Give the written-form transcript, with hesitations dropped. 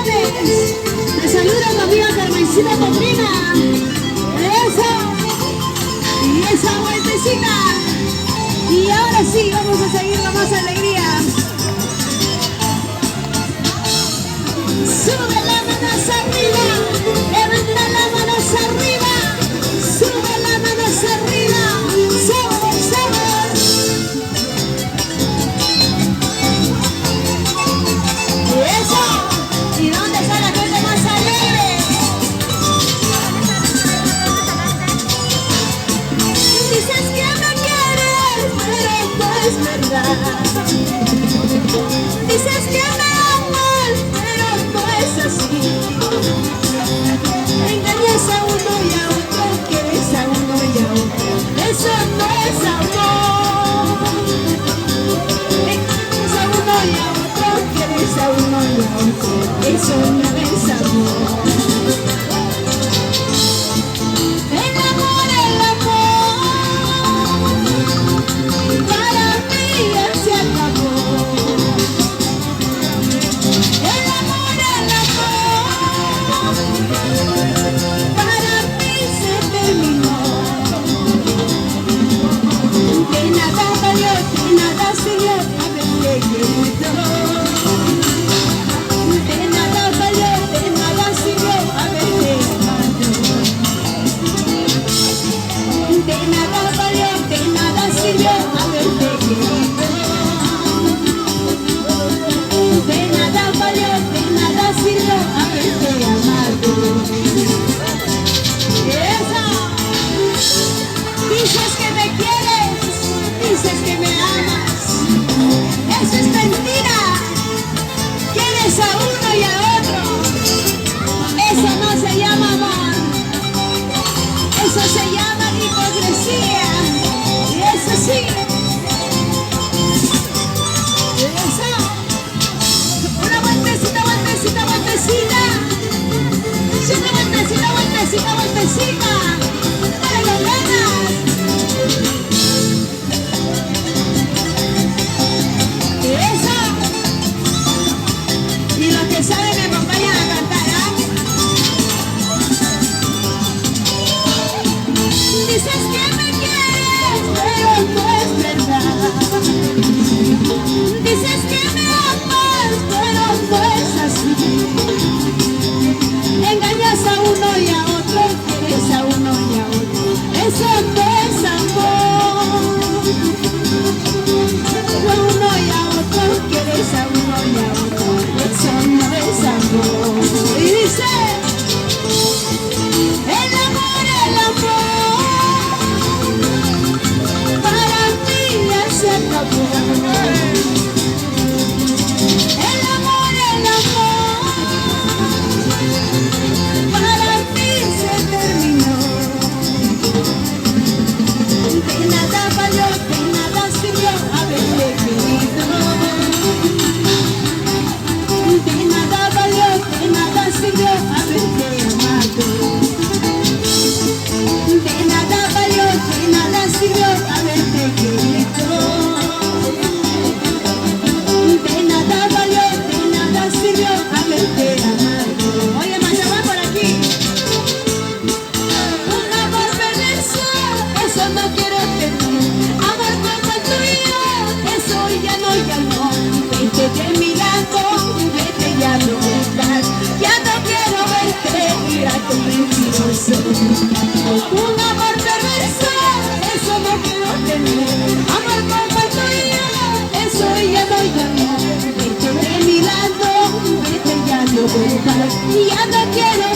bendiciones. Te saluda tu amiga Carmencita Potrina. Eso. Y esa vueltecita. Y ahora sí, vamos a seguir con más alegría. Sube las manos arriba. Levanta las manos arriba. Sube las manos arriba. Sube, sube. ¿Y dónde está la gente más alegre? Dices que me quieres, pero no es verdad. Dices que me amas, pero no es así. Engañas a uno y a otro, quieres a uno y a otro. Eso no es amor. Engañas a uno y a otro, quieres a uno y a otro. Eso no es amor. El amor, para mí ya se acabó. El amor, para mí se terminó. De nada valió, de nada sirvió haberte querido. De nada valió, de nada sirvió haberte amado. De nada valió, de nada sirvió haberte querido. De nada valió, de nada sirvió haberte amado. Eso. Dices que me quieres, dices que me amas. Eso es mentira. Quieres a uno y a otro. Eso no se llama amor. Eso se llama hipocresía. Y eso sí. Eso. Una vueltecita, vueltecita, vueltecita. Sí, una vueltecita, vueltecita, vueltecita. Dale con ganas. Eso. Y los que saben me acompañan a cantar, ¿ah? Dices que me quieres, pero no es verdad. Dices que me amas, pero no es así. Engañas a uno y a otro, quieres a uno y a otro. Eso no es amor. A uno y a otro, quieres a uno y a otro. Eso no es amor. Y dice, el amor, para mí ya se acabó. El amor, para mí se terminó. De nada valió, de nada sirvió haberte querido. De nada valió, de nada sirvió haberte amado. De nada valió, de nada sirvió haberte querido. De nada valió, de nada sirvió haberte amado. Oye, Macha, va por aquí. Un amor perverso, eso no quiero tener. Amor como el tuyo, eso ya no. Vete de mi lado, vete, ya no estás. Ya no quiero verte, mira tu mentiroso. Un amor perverso, eso no quiero tener. Amor como el tuyo, eso ya no. Vete de mi lado, vete, ya no estás. Ya no quiero